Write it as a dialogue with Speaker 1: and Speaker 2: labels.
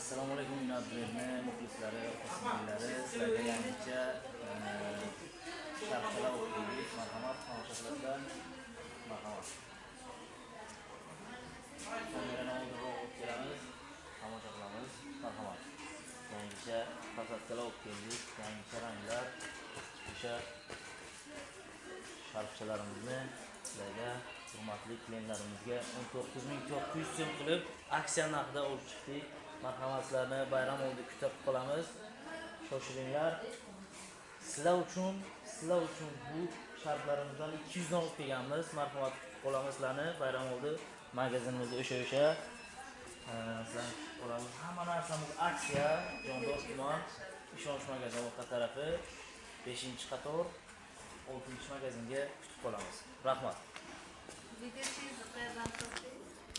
Speaker 1: Assalomu alaykum Inadbirni muxlislari, tasvirlari, sizlarga yangicha sharhlar o'qiylik. Marhamat, tomoshabinlar, marhamat. Kamerani oldinga olib kelamiz, tomosha qilamiz. Marhamat. Yangicha fasadchalar o'qiylik, yangicha ranglar, o'sha sharhchalarimizni sizlarga hurmatli klientlarimizga 19.400 so'm qilib aksiya narxida olib chiqdik. Marhamat, sizlarni bayram oldi kutib qolamiz. Shoshilinglar. Sizlar uchun bu shartlarimizdan 200 dan olib kelganmiz. Marhamat qolamiz sizlarni bayram oldi magazinimizda o'sha sizlar qolamiz. Hamma narsamiz aksiya, Jondosh tuman ishonch magazin orqa tarafi 5-qator 6-magazinga kutib qolamiz. Rahmat.